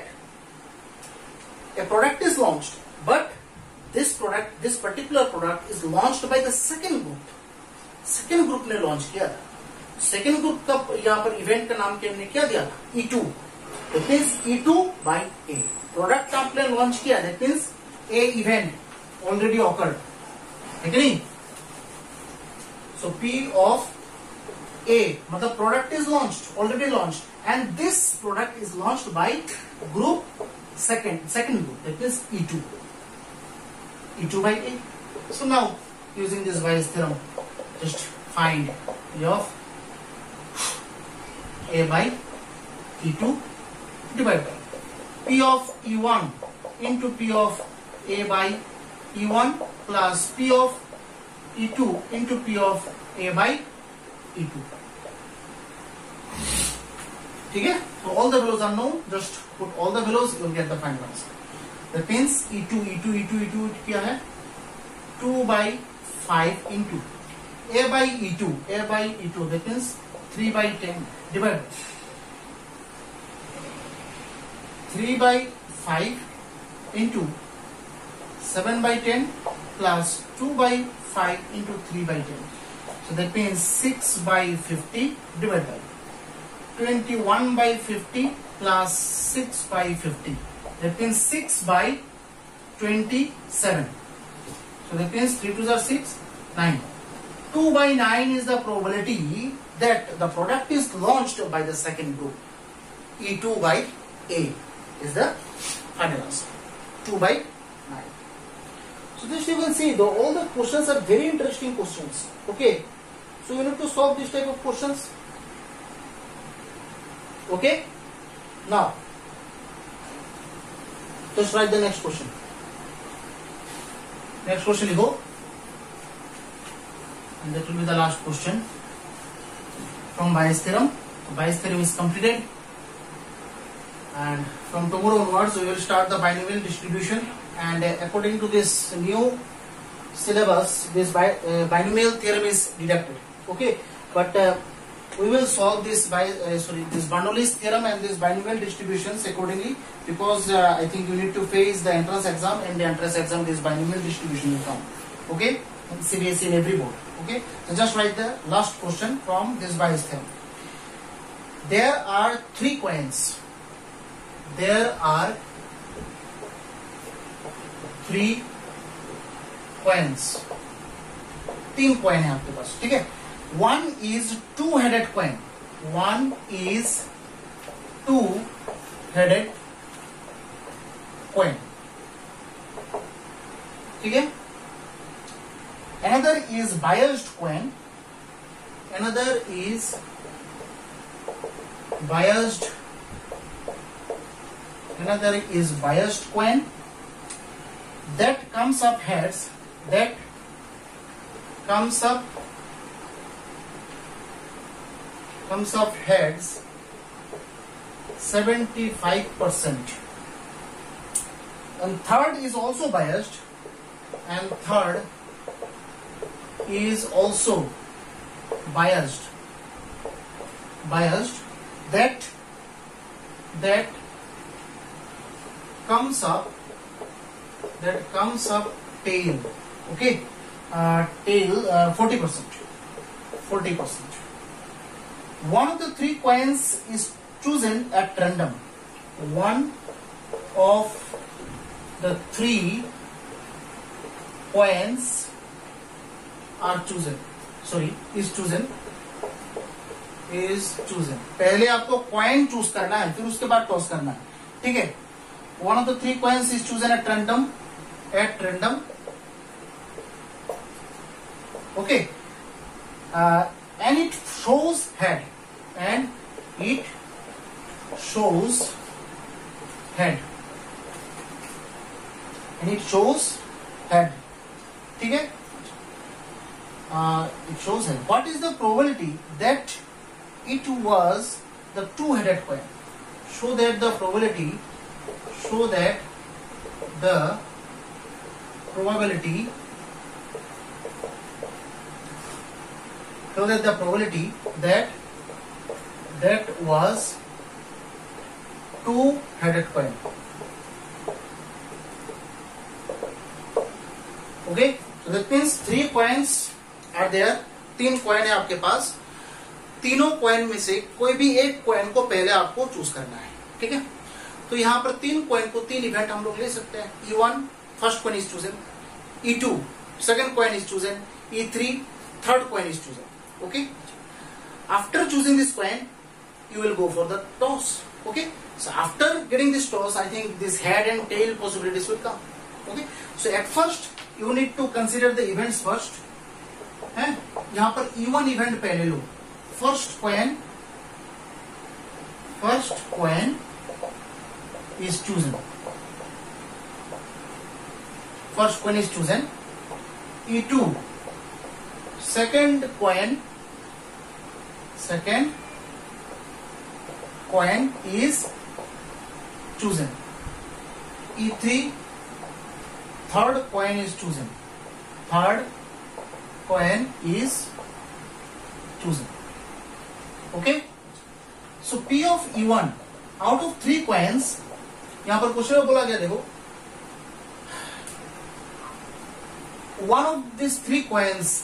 a product is launched, but this particular product is launched by the second group. Second group ने launch किया था. Second group का यहां पर event का नाम क्या हमने क्या दिया था, E2. That means E2 by A. Product आपने लॉन्च किया, that means A event already occurred, है कि नहीं. So P of A मतलब product is launched, already launched, and this product is launched by group second group, that is E2 by A. So now using this Bayes theorem, just find P of A by E2 divided by P of E1 into P of A by E1 plus P of E2 into P of A by E2. ठीक है. So all the values are known, just put all the values, you will get the final answer. That means E2 क्या है, 2/5 into A by E2, that means 3 by 10 divided 3 by 5 into 7 by 10 plus 2 by 5 into 3 by 10. So that means 6 by 50 divided by 21 by 50 plus 6 by 50. That means 6 by 27. So that means 3 2s are 6, 9. 2 by 9 is the probability that the product is launched by the second group. E2 by A is the final answer. 2 by 9. So this you can see, though all the questions are very interesting questions. Okay. So you need to solve this type of questions. Okay. Now, just write the next question. Next question you go. And that will be the last question from Bayes theorem. So Bayes theorem is completed. And from tomorrow onwards, we will start the binomial distribution. And according to this new syllabus, this binomial theorem is deducted. Okay, but we will solve this this Bernoulli's theorem and this binomial distributions accordingly, because I think you need to face the entrance exam, and the entrance exam this binomial distribution will come. Okay, in CBSE in every board. Okay, so just write the last question from this Bayes theorem. There are 3 coins. There are 3 coins. 3 coin है आपके पास, ठीक है? One is 2-headed coin. One is 2-headed coin. ठीक है? Another is biased coin. Another is biased. Another is biased coin. That comes up heads. That comes up heads 75%. And third is also biased. And third is also biased. That comes up tail. Okay, tail 40%. One of the 3 coins is chosen at random. One of the 3 coins are chosen. Is chosen. पहले आपको coin choose करना है, फिर उसके बाद toss करना है. ठीक है? One of the 3 coins is chosen at random. Okay. And it shows head. ठीक है? It shows head. What is the probability that it was the 2-headed coin? Show that the probability that was 2-headed coin. Okay, so that means 3 coins are there. 3 coin है आपके पास. तीनों coin में से कोई भी एक कॉइन को पहले आपको चूज करना है. ठीक है? तो यहाँ पर 3 कॉइन को 3 इवेंट हम लोग ले सकते हैं. E1 first coin is chosen, E2 second coin is chosen, E3 third coin is chosen. Okay, after choosing this coin you will go for the toss. Okay, so after getting this toss, I think this head and tail possibilities will come. Okay, so at first you need to consider the events first. है यहाँ पर E1 event पहले लो. First coin is chosen. First coin is chosen. E2 second coin is chosen. E3 third coin is chosen. Third coin is chosen. Okay, so P of E1 out of 3 coins, यहां पर question में बोला गया, देखो one of these 3 coins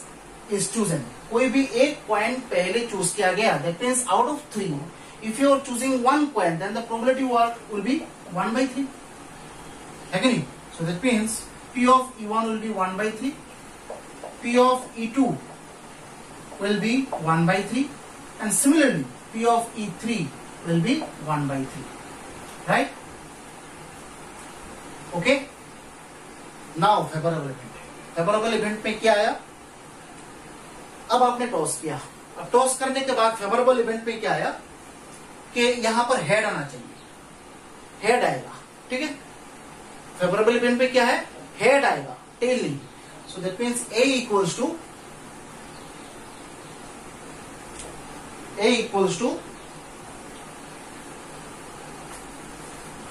is chosen. कोई भी एक coin पहले चूज किया गया, that means out of 3 if you are choosing one coin then the probability will be 1/3, है कि नहीं? So that means P of E1 will be 1/3, P of E2 will be 1/3, and similarly P of E3 will be 1/3, right? Okay, now favorable event. Favourable event में क्या आया? अब आपने toss किया, अब टॉस करने के बाद फेवरेबल इवेंट में क्या आया कि यहां पर हेड आना चाहिए, हेड आएगा, ठीक है? फेवरेबल इवेंट में क्या है? हेड आएगा, टेल नहीं. So that means A equals to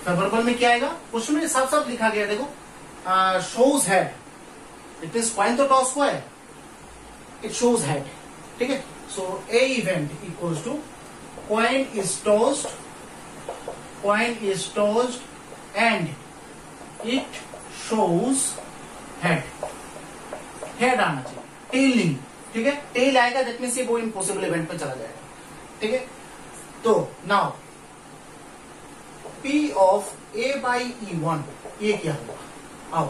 favourable में क्या आएगा? क्वेश्चन में साफ साफ लिखा गया, देखो shows head. It means coin तो टॉस हुआ है, इट शोज हेड, ठीक है? So A event equals to coin is tossed and it shows head. Head आना चाहिए, टेल नहीं, ठीक है? टेल आएगा दैट मीन्स वो इम्पॉसिबल इवेंट में चला जाएगा, ठीक है? तो now P of A by E1 ये क्या होगा? आओ,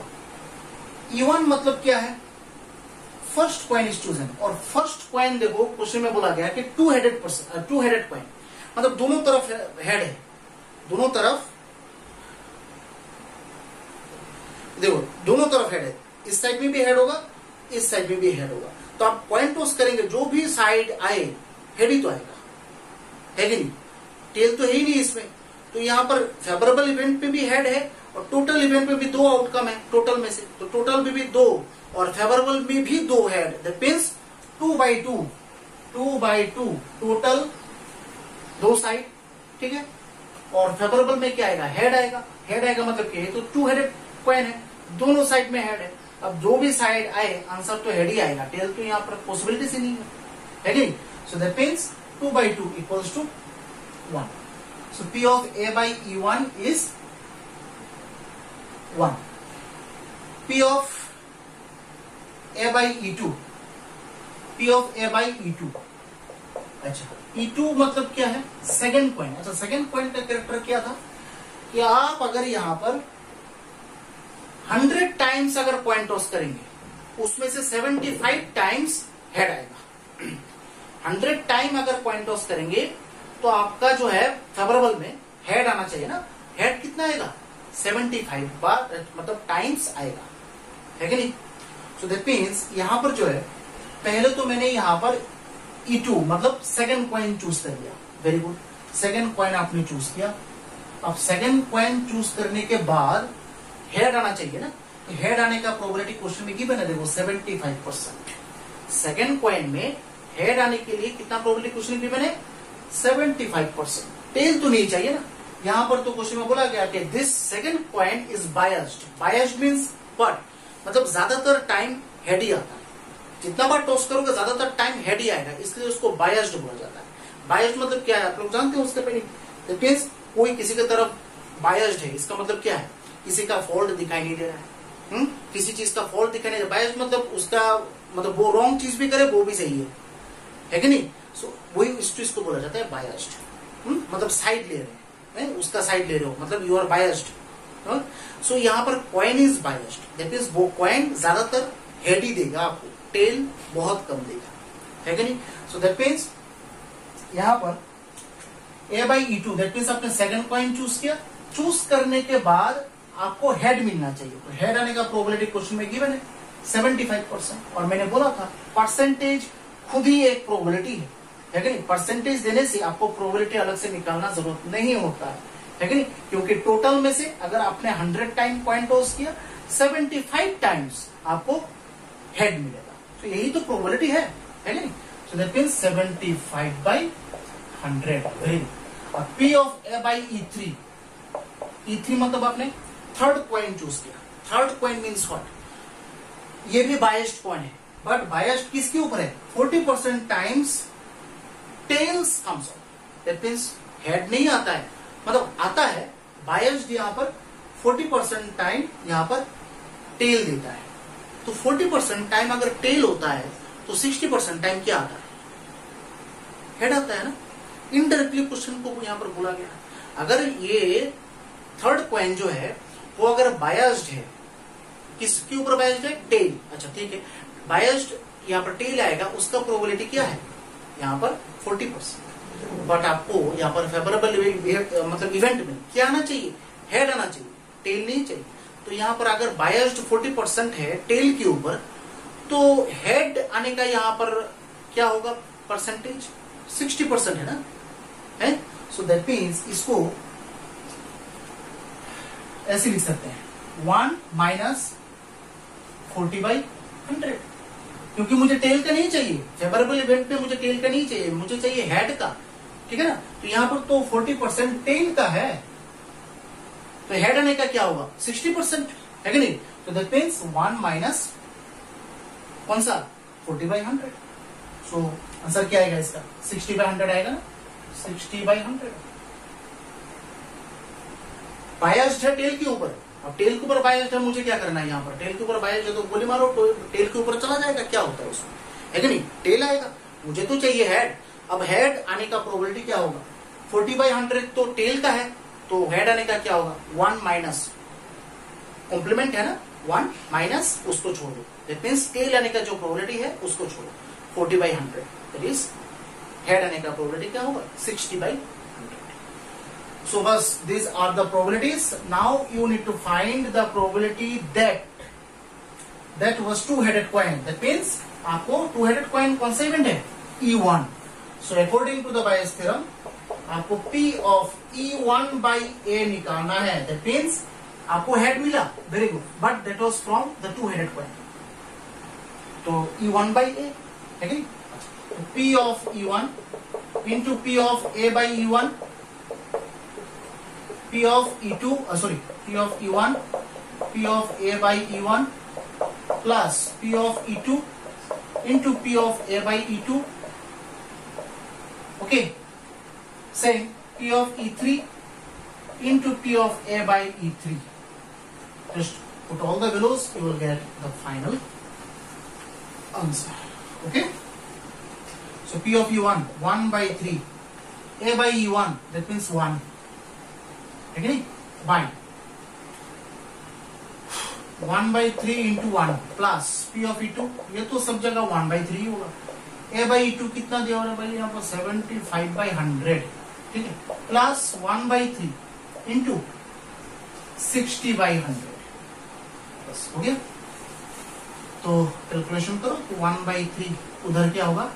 E1 मतलब क्या है? First coin is chosen. और फर्स्ट कॉइन देखो क्वेश्चन में बोला गया कि टू हेडेड कॉइन, मतलब दोनों तरफ हेड है, दोनों तरफ देखो, दोनों तरफ हेड है. इस साइड में भी हेड होगा, इस साइड में भी हेड होगा. तो आप कॉइन टॉस करेंगे, जो भी साइड आए हेड ही तो आएगा, है कि नहीं? टेल तो है ही नहीं इसमें. तो यहां पर फेवरेबल इवेंट में भी हेड है और टोटल इवेंट में भी 2 आउटकम है टोटल में से. तो टोटल में भी 2 और फेवरेबल में भी 2 head, that means 2/2 total 2 side, ठीक है? और फेवरेबल में क्या आएगा? हेड आएगा. हेड आएगा मतलब क्या है? तो 2 हेडेड कॉइन है, दोनों साइड में हेड है. अब जो भी साइड आए आंसर तो हेड ही आएगा, टेल तो यहाँ पर पॉसिबिलिटी से नहीं है कि नहीं? So that means 2/2 equals to 1. So P of A by E1 is 1. P of A by E2. P of A by E2. अच्छा, E2 मतलब क्या है? Second coin. अच्छा, सेकंड कॉइन का कैरेक्टर क्या था कि आप अगर यहां पर 100 टाइम्स अगर कॉइन टॉस करेंगे, उसमें से 75 टाइम्स हेड आएगा. 100 टाइम अगर कॉइन टॉस करेंगे तो आपका जो है फेवरेबल में हेड आना चाहिए ना. हेड कितना आएगा? 75 बार, मतलब टाइम्स आएगा, है कि नहीं? सो दैट मीन्स यहां पर जो है, पहले तो मैंने यहां पर E2 मतलब सेकंड कॉइन चूज कर लिया. वेरी गुड, सेकंड कॉइन आपने चूज किया. अब सेकंड कॉइन चूज करने के बाद हेड आना चाहिए ना. हेड आने का प्रोबेबिलिटी क्वेश्चन में गिवन है, देखो 75%. सेकंड कॉइन में हेड आने के लिए कितना प्रोबेबिलिटी क्वेश्चन में गिवन है? 75%. टेल तो नहीं चाहिए ना. यहां पर तो क्वेश्चन में बोला गया कि this second coin is biased. Biased means what? मतलब ज्यादातर टाइम हेड ही आता है. जितना बार टॉस करोगे ज्यादातर टाइम हेड ही आएगा, इसलिए उसको बायस्ड बोला जाता है. बायस्ड मतलब क्या है? आप लोग जानते हो उसके पहले. दैट मींस कोई किसी की तरफ बायस्ड है, इसका मतलब क्या है? किसी का फॉल्ट दिखाई नहीं दे रहा है, किसी चीज का फॉल्ट दिखाई नहीं दे रहा. बायस्ड मतलब उसका मतलब वो रॉन्ग चीज भी करे वो भी सही है कि नहीं? सो वही इस चीज को बोला जाता है बायस्ड. मतलब साइड ले रहे हैं, उसका साइड ले रहे हो, मतलब यू आर बायस्ड. सो यहाँ पर coin is biased, that means वो कॉइन ज्यादातर हेड ही देगा आपको, टेल बहुत कम देगा, है कि नहीं? सो दैट मीन्स यहाँ पर A by E2, that means आपने सेकंड कॉइन चूज किया. चूज करने के बाद आपको हेड मिलना चाहिए. तो हेड आने का प्रोबेबिलिटी क्वेश्चन में गिवन है 75%. और मैंने बोला था परसेंटेज खुद ही एक प्रोबेबिलिटी है कि नहीं? परसेंटेज देने से आपको प्रोबेबिलिटी अलग से निकालना जरूरत नहीं होता है कि नहीं? क्योंकि टोटल में से अगर आपने 100 टाइम कॉइन टॉस किया, 75 टाइम्स आपको हेड मिलेगा. तो यही तो प्रोबेबिलिटी है कि नहीं? So that means 75/100. Very good. और P of A by E3. E3 मतलब आपने थर्ड कॉइन चूज किया. Third coin means what? ये भी बायस्ड कॉइन है, बट बायस्ड किसके ऊपर है? 40% times tails comes out, that means head नहीं आता है, मतलब आता है, बायस्ड यहां पर 40% टाइम यहां पर टेल देता है। तो 40% टाइम अगर टेल होता है तो 60% टाइम क्या आता है? हेड आता है ना। इनडायरेक्टली क्वेश्चन को यहां पर बोला गया। अगर ये थर्ड कॉइन जो है वो अगर बायस्ड है, किसके ऊपर बायस्ड है? टेल। अच्छा ठीक है, बायस्ड यहां पर टेल आएगा, उसका प्रोबेबिलिटी क्या है? यहां पर 40%। बट आपको यहां पर फेवरेबल मतलब इवेंट में क्या आना चाहिए? हेड आना चाहिए, टेल नहीं चाहिए। तो यहां पर अगर बायस्ड 40% है टेल के ऊपर, तो हेड आने का यहां पर क्या होगा परसेंटेज? 60% है ना, है। सो दैट मीन्स इसको ऐसे लिख सकते हैं 1 माइनस 40/100, क्योंकि मुझे टेल का नहीं चाहिए, फेवरेबल इवेंट पे मुझे टेल का नहीं चाहिए, मुझे चाहिए हेड का, ठीक है ना। तो यहां पर तो 40% टेल का है, तो हेड आने का क्या होगा? 60%, है कि नहीं। तो दैट मीन्स 1 माइनस कौन सा? 40/100। सो आंसर क्या आएगा इसका? 60/100 आएगा ना, 60/100। बायस्ड है टेल के ऊपर, अब टेल के ऊपर बायस्ड है, मुझे क्या करना है? यहाँ पर टेल के ऊपर बायस्ड है तो गोली मारो, तो टेल के ऊपर चला जाएगा, क्या होता है उसमें, है कि नहीं। टेल आएगा, मुझे तो चाहिए हेड। अब हेड आने का प्रोबेबिलिटी क्या होगा? 40/100 तो टेल का है, तो हेड आने का क्या होगा? 1 माइनस कॉम्प्लीमेंट है ना, 1 माइनस उसको छोड़ दो, दैट मीन्स टेल आने का जो प्रोबेबिलिटी है उसको छोड़ो, 40/100, दैट इज हेड आने का प्रोबेबिलिटी क्या होगा? 60/100। So bas these are the probabilities. Now you need to find the probability that was two-headed coin. That means आपको two-headed coin कौन सा इवेंट है? E1. So according to the Bayes theorem, आपको P of E1 by A निकालना है. That means आपको head मिला, very good. But that was from the two-headed coin. तो E1 by A है कि P of E1 into P of A by E1. P of E2, P of E1, P of A by E1 plus P of E2 into P of A by E2. Okay. Same P of E3 into P of A by E3. Just put all the values, you will get the final answer. Okay. So P of E1, 1 by 3. A by E1, that means 1. ठीक है नहीं, by 1 by 3 into 1 plus P of E2, ये तो सब जगह 1 by 3 होगा। A by E2 कितना दिया हो रहा है भाई यहाँ पर? 75/100, ठीक है, प्लस 1 by 3 into 60/100, बस हो गया। तो कैलकुलेशन करो, तो 1 by 3 उधर क्या होगा?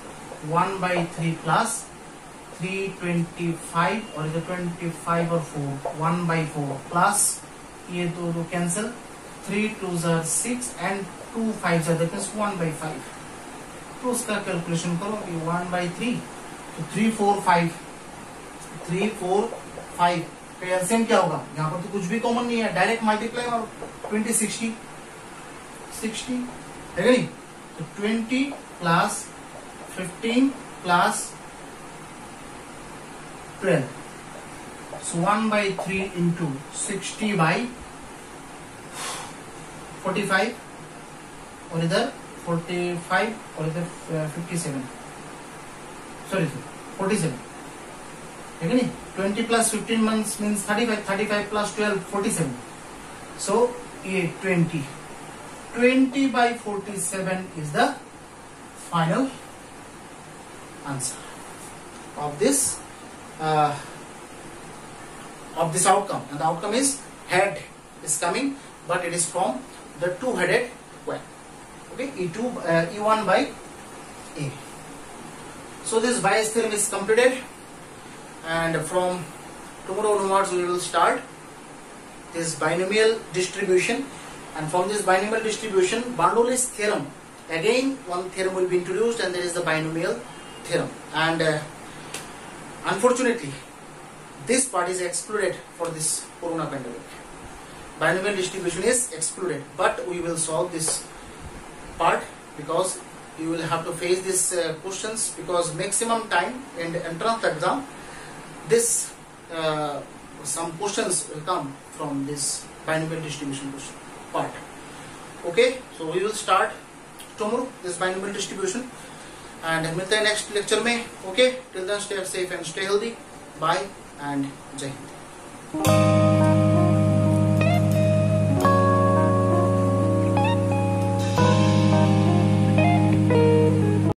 1 by 3 प्लस 325 और इधर 25 और 4, 1 by 4 प्लस ये दो cancel, 3 2 6 and 2 5 that means 1 by 5। तो उसका कैलकुलेशन करो कि 1 by 3 तो 3 4 5 3 4 5 का एलसीएम क्या होगा? यहाँ पर तो कुछ भी कॉमन नहीं है, डायरेक्ट मल्टीप्लाई और 20 60 60 है नहीं। तो 20 plus 15 plus 12, so 1 by 3 into 60 by 45 और इधर 45 और इधर 57, सॉरी 47 है नहीं। 20 plus 15 months means 35, 35 plus 12 47, so ये 20 by 47 is the final answer of this outcome, and the outcome is head is coming, but it is from the two-headed coin. Okay, E1 by A. So this Bayes theorem is completed, and from tomorrow onwards we will start this binomial distribution, and from this binomial distribution, Bernoulli's theorem, again one theorem will be introduced, and that is the binomial theorem. And unfortunately, this part is excluded for this corona pandemic. Binomial distribution is excluded, but we will solve this part because you will have to face these questions, because maximum time in the entrance exam this some questions will come from this binomial distribution question part. Okay, so we will start tomorrow this binomial distribution, and मिलते हैं next lecture में. Okay, till then stay safe and stay healthy. Bye and Jai Hind.